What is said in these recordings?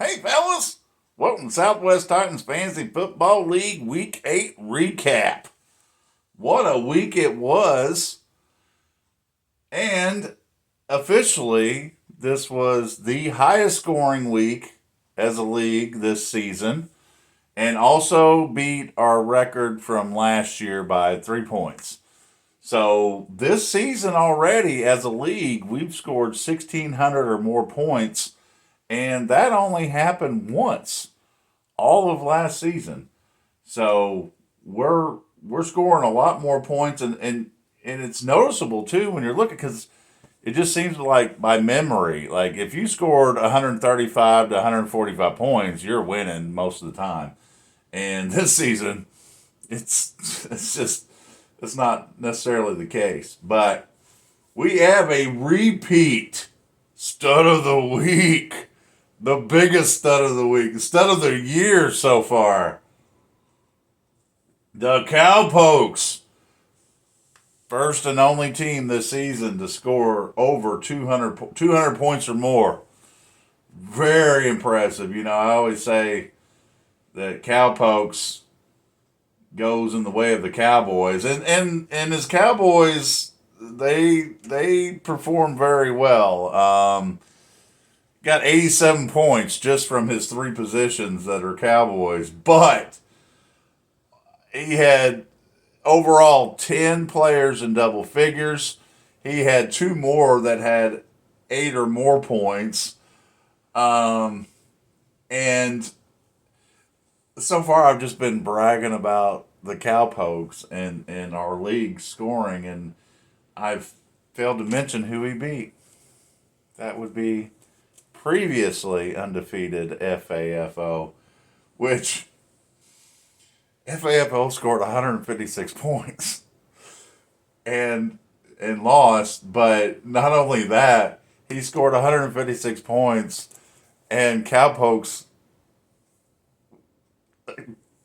Hey, fellas! Welcome to Southwest Titans Fantasy Football League Week 8 recap. What a week it was. And officially, this was the highest scoring week as a league this season, and also beat our record from last year by 3 points. So this season already, as a league, we've scored 1,600 or more points, and that only happened once all of last season. So we're scoring a lot more points, and it's noticeable too when you're looking, because it just seems like by memory, like if you scored 135 to 145 points, you're winning most of the time. And this season, it's just it's not necessarily the case. But we have a repeat stud of the week. The biggest stud of the week, stud of the year so far. The Cowpokes, first and only team this season to score over 200 points or more. Very impressive. You know, I always say that Cowpokes goes in the way of the Cowboys, and as Cowboys, they perform very well. Got 87 points just from his three positions that are Cowboys, but he had overall 10 players in double figures. He had two more that had 8 or more points. Um, and so far, I've just been bragging about the Cowpokes and our league scoring, and I've failed to mention who he beat. That would be previously undefeated FAFO, which FAFO scored 156 points and lost. But not only that, he scored 156 points, and Cowpokes,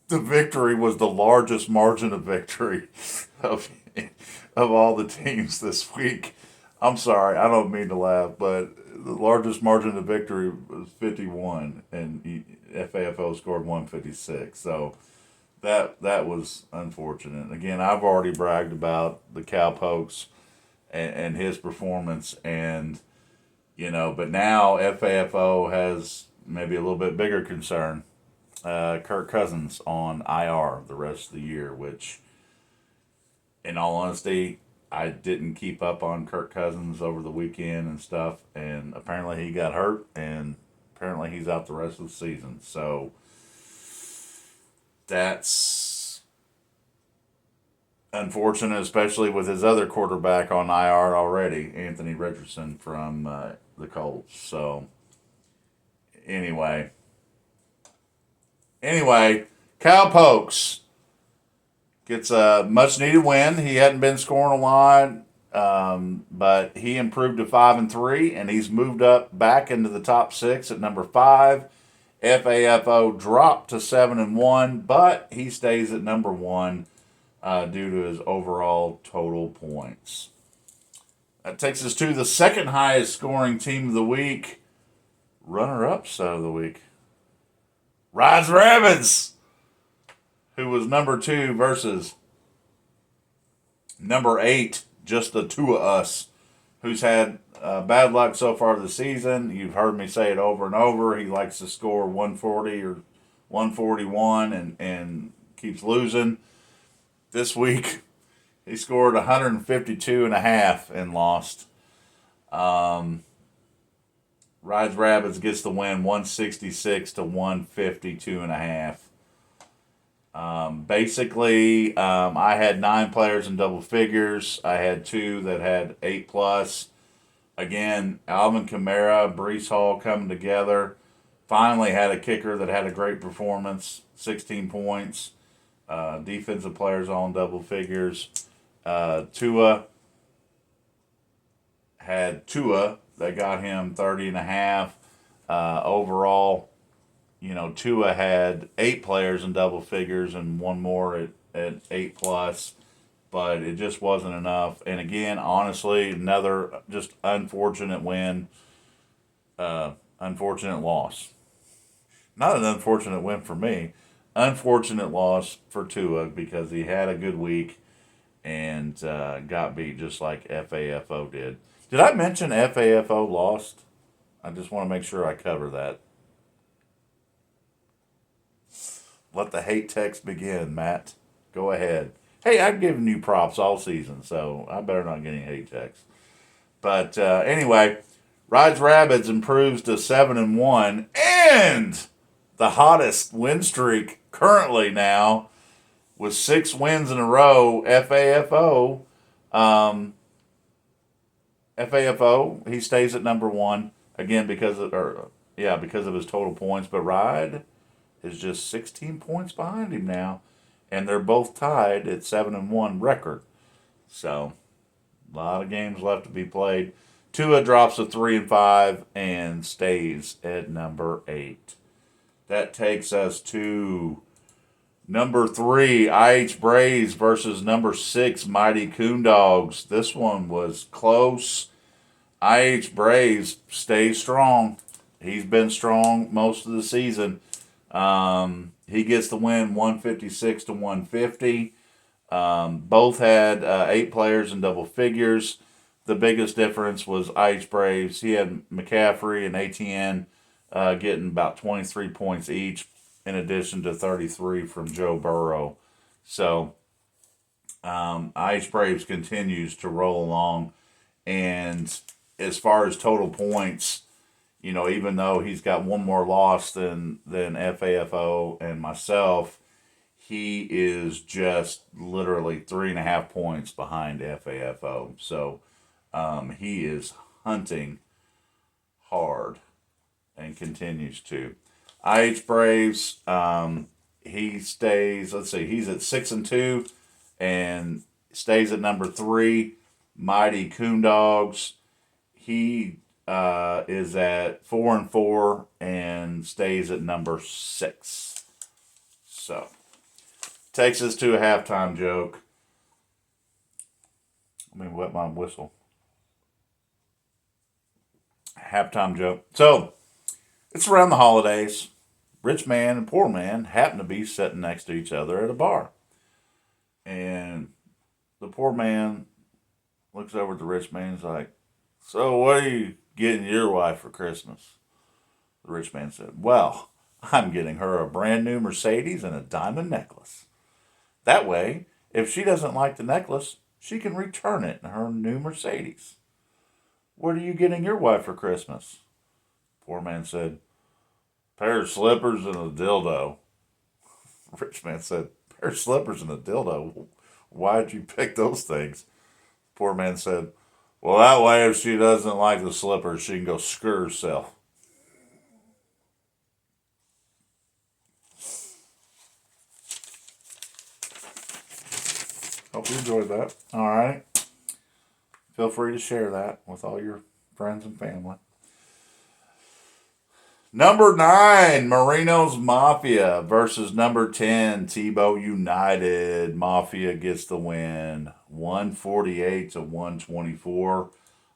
the victory was the largest margin of victory of all the teams this week. I'm sorry, I don't mean to laugh, but the largest margin of victory was 51, and FAFO scored 156. So that was unfortunate. Again, I've already bragged about the Cowpokes and his performance, and but now FAFO has maybe a little bit bigger concern. Kirk Cousins on IR the rest of the year, which, in all honesty, I didn't keep up on Kirk Cousins over the weekend and stuff, and apparently he got hurt, and apparently he's out the rest of the season. So that's unfortunate, especially with his other quarterback on IR already, Anthony Richardson from the Colts. So anyway, Cowpokes gets a much needed win. He hadn't been scoring a lot, but he improved to 5-3, and he's moved up back into the top six at number 5. FAFO dropped to 7-1, but he stays at number 1 due to his overall total points. That takes us to the second highest scoring team of the week, runner-ups of the week. Rise Rabbits, who was number 2 versus number 8, just the two of us, who's had bad luck so far this season. You've heard me say it over and over. He likes to score 140 or 141 and keeps losing. This week, he scored 152 and a half and lost. Rise Rabbits gets the win 166 to 152 and a half. Basically, I had 9 players in double figures. I had 2 that had 8 plus. Again, Alvin Kamara, Brees Hall coming together. Finally had a kicker that had a great performance, 16 points. Defensive players all in double figures. Tua had Tua that got him 30 and a half. Overall, Tua had 8 players in double figures and one more at 8 plus, but it just wasn't enough. And again, honestly, another just unfortunate win, unfortunate loss. Not an unfortunate win for me. Unfortunate loss for Tua because he had a good week and got beat just like FAFO did. Did I mention FAFO lost? I just want to make sure I cover that. Let the hate text begin, Matt. Go ahead. Hey, I've given you props all season, so I better not get any hate text. But anyway, Rides Rabbits improves to 7-1, and the hottest win streak currently now with 6 wins in a row. FAFO, he stays at number one again because of his total points. But Ride is just 16 points behind him now, and they're both tied at 7-1 record. So a lot of games left to be played. Tua drops to 3-5 and stays at number 8. That takes us to number 3, IH Braves versus number 6, Mighty Coon Dogs. This one was close. IH Braves stays strong. He's been strong most of the season. He gets the win 156 to 150. Both had 8 players in double figures. The biggest difference was IH Braves. He had McCaffrey and ATN getting about 23 points each, in addition to 33 from Joe Burrow. So IH Braves continues to roll along. And as far as total points, even though he's got one more loss than FAFO and myself, he is just literally 3.5 points behind FAFO. So he is hunting hard and continues to. IH Braves, he stays, let's see, he's at 6-2 and stays at number 3. Mighty Coon Dogs, he is at 4-4 and stays at number 6. So, takes us to a halftime joke. Let me wet my whistle. Halftime joke. So, it's around the holidays. Rich man and poor man happen to be sitting next to each other at a bar. And the poor man looks over at the rich man and is like, "So, what are you getting your wife for Christmas?" The rich man said, "Well, I'm getting her a brand new Mercedes and a diamond necklace. That way, if she doesn't like the necklace, she can return it in her new Mercedes." "What are you getting your wife for Christmas?" Poor man said, "Pair of slippers and a dildo." Rich man said, "Pair of slippers and a dildo? Why'd you pick those things?" Poor man said, "Well, that way if she doesn't like the slippers, she can go screw herself." Hope you enjoyed that. All right. Feel free to share that with all your friends and family. Number 9, Marino's Mafia versus number 10, Tebow United. Mafia gets the win, 148 to 124.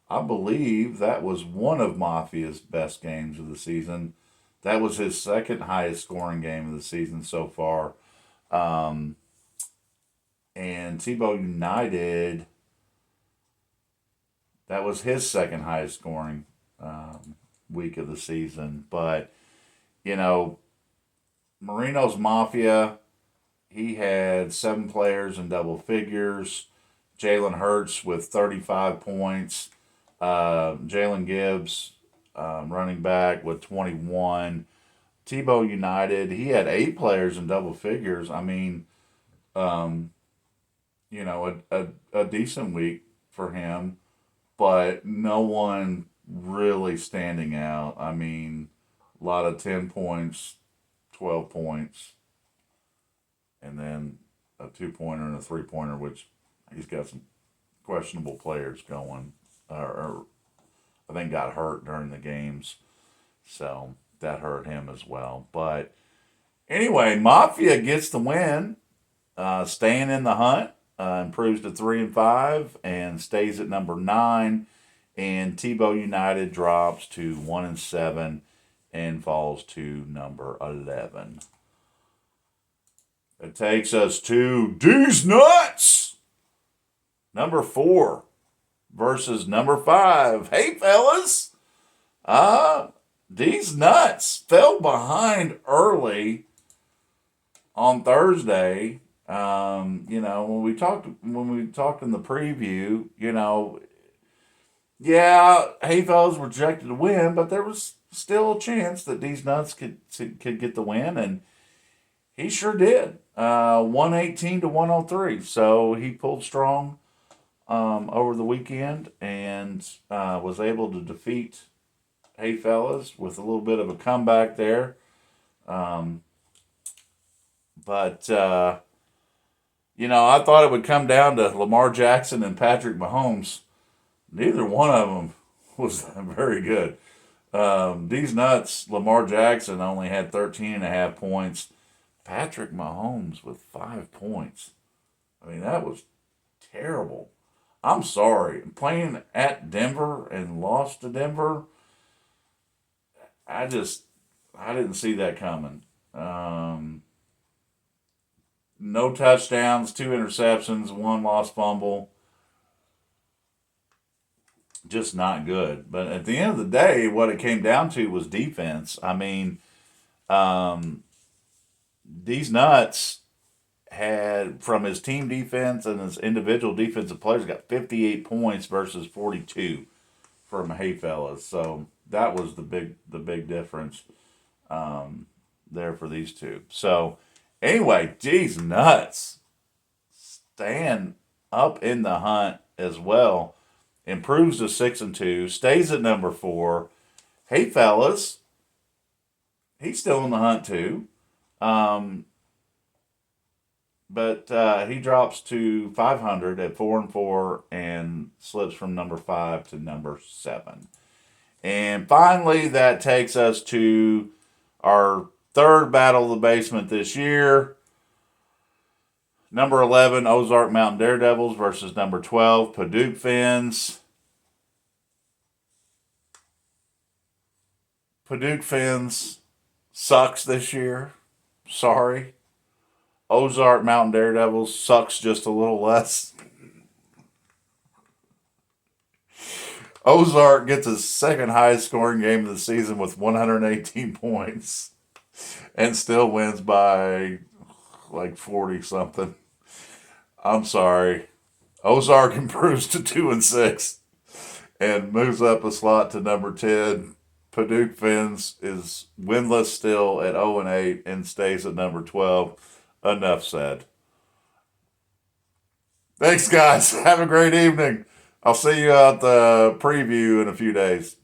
I believe that was one of Mafia's best games of the season. That was his second highest scoring game of the season so far. Um, and Tebow United, that was his second highest scoring week of the season. But, you know, Marino's Mafia, he had 7 players in double figures. Jalen Hurts with 35 points. Jalen Gibbs, running back, with 21. Tebow United, he had 8 players in double figures. I mean, um, a decent week for him, but no one really standing out. I mean, a lot of 10 points, 12 points, and then a 2-pointer and a 3-pointer, which he's got some questionable players going, or I think got hurt during the games. So that hurt him as well. But anyway, Mafia gets the win, staying in the hunt, improves to 3-5, and stays at number 9. And Tebow United drops to 1-7 and falls to number 11. It takes us to D's Nuts, number 4 versus number 5. Hey, fellas. These Nuts fell behind early on Thursday. When we talked in the preview, Hey Fellas were projected to win, but there was still a chance that these Nuts could get the win, and he sure did. 118 to 103. So he pulled strong over the weekend and was able to defeat Hey Fellas with a little bit of a comeback there. But I thought it would come down to Lamar Jackson and Patrick Mahomes. Neither one of them was very good. These Nuts, Lamar Jackson only had 13.5 points. Patrick Mahomes with 5 points. I mean, that was terrible. I'm sorry. Playing at Denver and lost to Denver, I didn't see that coming. No touchdowns, 2 interceptions, 1 lost fumble. Just not good. But at the end of the day, what it came down to was defense. I mean, these Nuts had, from his team defense and his individual defensive players, got 58 points versus 42 from Hey Fellas. So that was the big difference there for these two. So anyway, these Nuts staying up in the hunt as well. Improves to 6-2, stays at number 4. Hey Fellas, he's still in the hunt too. But he drops to 500 at 4-4 and slips from number 5 to number 7. And finally, that takes us to our third battle of the basement this year. Number 11, Ozark Mountain Daredevils versus number 12, Paducah Fins. Paducah Fins sucks this year. Sorry. Ozark Mountain Daredevils sucks just a little less. Ozark gets his second highest scoring game of the season with 118 points and still wins by like 40 something. I'm sorry. Ozark improves to 2-6 and moves up a slot to number 10. Paducah Fins is winless still at 0-8 and stays at number 12. Enough said. Thanks, guys. Have a great evening. I'll see you at the preview in a few days.